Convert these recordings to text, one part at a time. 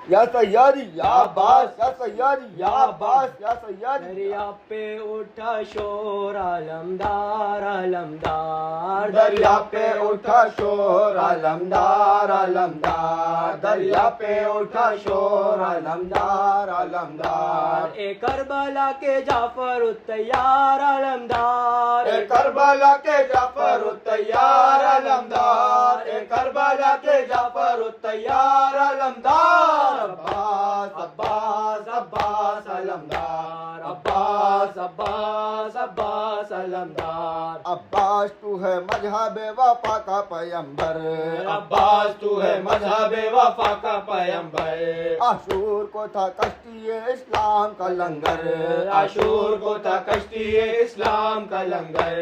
یا سیادی یا عباس یا سیادی یا عباس یا سیادی. دریا پہ اٹھا شور علمدار علمدار، دریا پہ اٹھا شور علمدار علمدار، دریا پہ اٹھا شور علمدار علمدار. اے کربلا کے جعفر الطیار علمدار، اے کربلا کے جعفر الطیار علمدار، اے کربلا کے جعفر الطیار علمدار. عباس عباس عباس علمدار، عباس عباس عباس علمدار. عباس تو ہے مذہب وفا کا پیمبر، عباس تو ہے مذہب وفا کا پیمبر، عاشور کو تھا کشتی اسلام کا لنگر، عاشور کو تھا کشتی اسلام کا لنگر.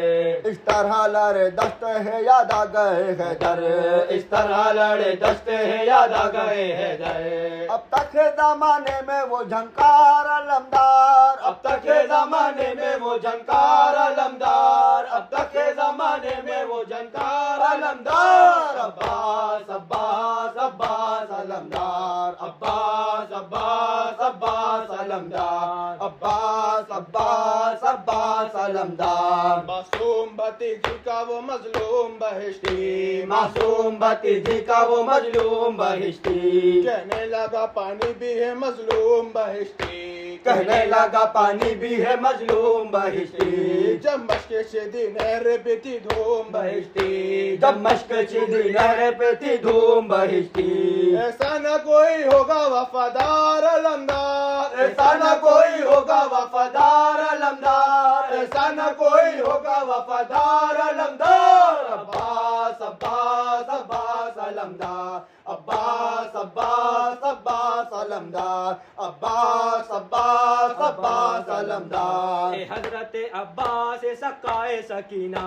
اس طرح لڑے دستے ہیں یاد آ گئے حیدر، اس طرح لڑے دستے ہیں یاد آ گئے حیدر. اب تک ہے زمانے میں وہ جھنکار علمدار، اب تک ہے زمانے میں وہ جھنکار علمدار، اب تک ہے زمانے میں وہ جھنکار علمدار. عباس عباس عباس علمدار، عباس عباس عباس علمدار. عباس عباس عباس علمدار. معصوم بھتیجی کا وہ مظلوم بہشتی، معصوم بھتیجی کا وہ مظلوم بہشتی، کہنے لگا پانی بھی ہے مظلوم بہشتی، کہنے لگا پانی بھی ہے مظلوم بہشتی. جب مشق شدی نہر پہ تھی دھوم بہشتی، جب مشق چیدی نہر پہ تھی دھوم بہشتی. ایسا نہ کوئی ہوگا وفادار علمدار، ایسا نہ کوئی ہوگا وفادار علمدار، ایسا نہ کوئی ہوگا وفادار علمدار. عباس عباس عباس علمدار، عباس عباس عباس علمدار، عباس عباس عباس علمدار. اے حضرت عباس سقائے سکینہ،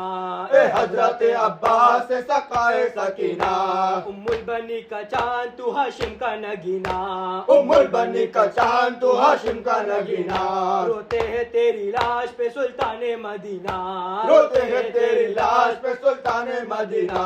اے حضرت عباس سقائے سکینہ، ام البنی کا چاند تو ہاشم کا نگینہ، ام البنی کا چاند تو ہاشم کا نگینہ. روتے ہیں تیری لاش پہ سلطان مدینہ، روتے ہیں تیری لاش پہ سلطان مدینہ.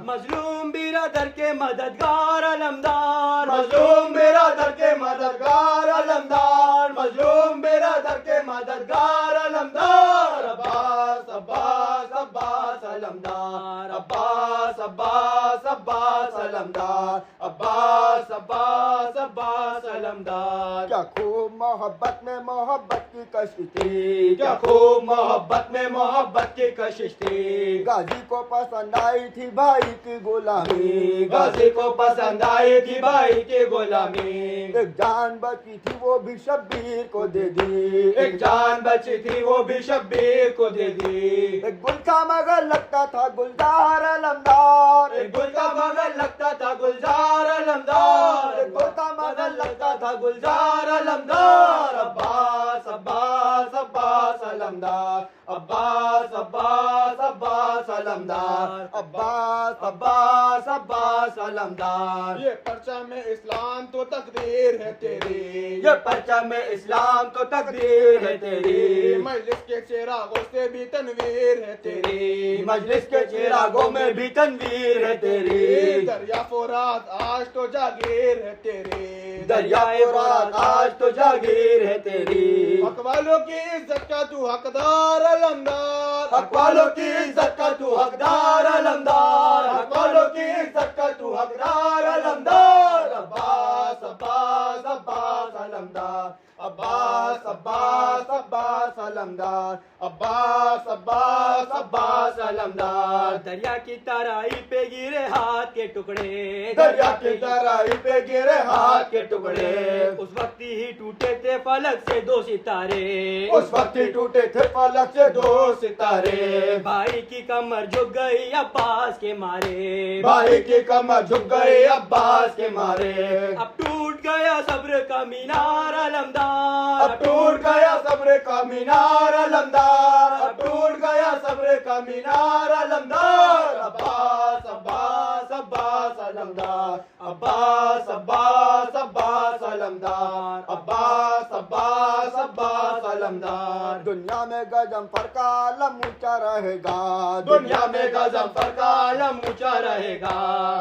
مظلوم برادر کے مددگار علمدار، مظلوم برادر کے مددگار علمدار، مظلوم برادر کے مددگار علمدار. عباس عباس عباس علمدار، عباس عباس عباس علمدار، عباس عباس عباس علمدار. کیا خوب محبت میں محبت کی کشش تھی، کیا خوب محبت میں محبت کی کشش تھی. غازی کو پسند آئی تھی بھائی کی غلامی، غازی کو پسند آئی تھی بھائی کی غلامی، ایک جان بچی تھی وہ بھی شبیر کو دے دی، ایک جان بچی تھی وہ بھی شبیر کو دے دی. ایک گل کا مگر لگتا تھا گلزار علمدار، ایک گل کا مگر لگتا تھا گلزار علمدار، ایک گل کا مگر لگتا تھا گلزار علمدار. عباس عباس عباس علمدار، عباس عباس عباس علمدار، عباس عباس عباس علمدار. یہ پرچم اسلام تو تقدیر ہے تیری، یہ پرچم اسلام تو تقدیر ہے تیری، مجلس کے چراغوں سے بھی تنویر ہے تیری، مجلس کے چراغوں میں بھی تنویر ہے تیری. دریا فرات آج تو جاگیر ہے تیری، دریا فرات آج تو جاگیر ہے تیری. حق والوں کی عزت کا تو حقدار علمدار، حق والوں کی عزت کا تو حقدار علمدار، حق والوں کی عزت کا تو حقدار علمدار. عباس عباس عباس علمدار، عباس عباس عباس علمدار، عباس عباس عباس علمدار. دریا کی ترائی پہ گرے ہاتھ کے ٹکڑے، دریا کی ترائی پہ گرے ہاتھ کے ٹکڑے، اس وقت ہی ٹوٹے تھے فلک سے دو ستارے، اس وقت ہی ٹوٹے تھے فلک سے دو ستارے. بھائی کی کمر جھک گئی عباس کے مارے، بھائی کی کمر جھک گئی عباس کے مارے. اب ٹوٹ گیا صبر کا مینار علمدار، اب ٹوٹ گیا صبر کا مینار علمدار، اب ٹوٹ گیا صبر کا مینار علمدار. عباس عباس عباس علمدار، عباس عباس عباس علمدار، عباس عباس عباس علمدار. دنیا میں گجم فرقہ کا علم اونچا رہے گا، دنیا میں غضنفر کا علم اونچا رہے گا،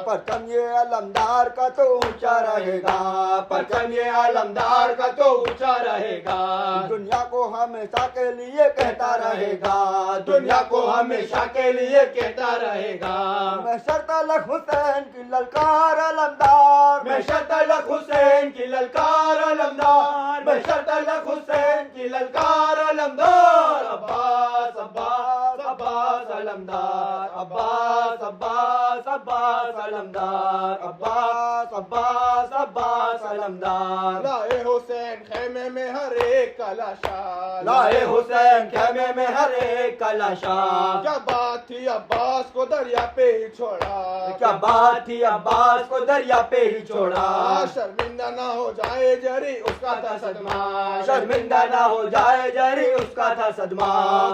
پرچم یہ علمدار کا تو اونچا رہے گا، پرچم یہ علمدار کا تو اونچا رہے گا، دنیا کو ہمیشہ کے لیے کہتا رہے گا، دنیا کو ہمیشہ کے لیے کہتا رہے گا، محشر تلک حسین کی للکار علمدار، محشر تلک حسین کی للکار علمدار، محشر تلک حسین کی للکار علمدار، عباس عباس عباس علمدار، عباس عباس عباس علمدار، عباس عباس عباس علمدار، لائے حسین خیمے میں ہر ایک کا لاشا، لائے حسین خیمے میں ہر ایک کا لاشا، کیا بات تھی عباس کو دریا پہ ہی چھوڑا، کیا بات تھی عباس کو دریا پہ ہی چھوڑا، شرمندہ نہ ہو جائے جری اس کا تھا صدمہ، شرمندہ نہ ہو جائے جری اس کا تھا صدمہ،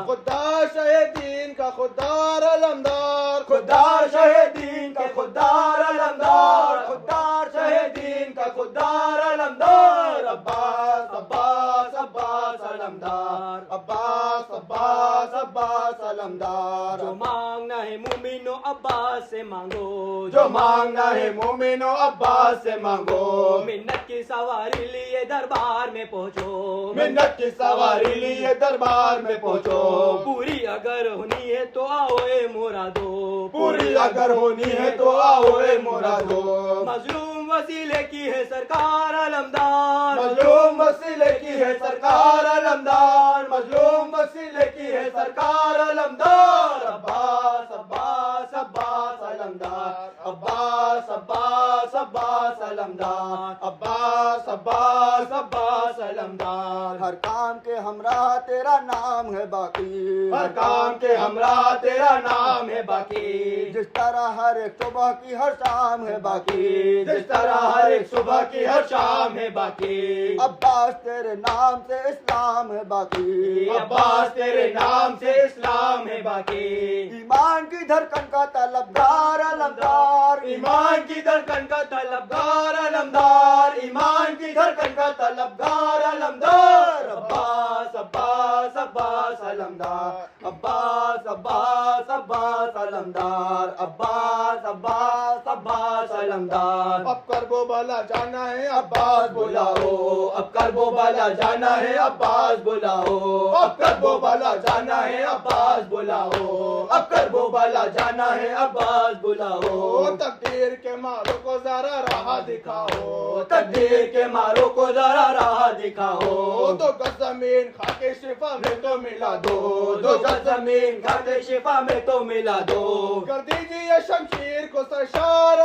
خوددار شہیدین کا خوددار علمدار، خوددار شہیدین کا خوددار علمدار، خوددار شہیدین کا خوددار علمدار، عباس عباس عباس علمدار، عباس عباس عباس علمدار، جو مانگنا ہے مومنو عباس سے مانگو، جو مانگنا ہے مومنو عباس سے مانگو، منت کی سواری لیے دربار میں پہنچو، منت کی سواری لیے دربار میں پہنچو، پوری اگر ہونی ہے تو آؤ اے مرادو، پوری اگر ہونی ہے تو آؤ اے مرادو، مظلوم وسیلے کی ہے سرکار علمدار، مظلوم وسیلے کی ہے سرکار علمدار، مظلوم وسیلے کی ہے سرکار علمدار، عباس عباس عباس علمدار، عباس عباس عباس علمدار، عباس عباس عباس علمدار، ہر کام کے ہمراہ تیرا نام ہے باقی، ہر کام کے ہمراہ تیرا نام ہے باقی، جس طرح ہر ایک صبح کی ہر شام ہے باقی، جس طرح ہر ایک صبح کی ہر شام ہے باقی، عباس تیرے نام سے اسلام ہے باقی، عباس تیرے نام سے اسلام ہے باقی، ایمان کی دھڑکن کا طلبگار علمدار، ایمان کی دھڑکن کا طلبگار علمدار، ایمان کی دھڑکن کا طلبگار علمدار، عباس عباس عباس علمدار، عباس عباس عباس علمدار، عباس عباس عباس علمدار، اب کربو بالا جانا ہے عباس بلاؤ، اب کربو بالا جانا ہے عباس بلاؤ، اب کربو بالا جانا ہے عباس بلاؤ، اب کربو بالا جانا ہے عباس بلاؤ، تقدیر کے ماروں کو ذرا راہ دکھاؤ، تقدیر کے ماروں کو ذرا راہ دکھاؤ، دو گز زمین کھا کے شفا میں تو ملا دو، دو گز زمین کھا کے شفا میں تو ملا دو، کر دیجیے شمشیر کو سرشار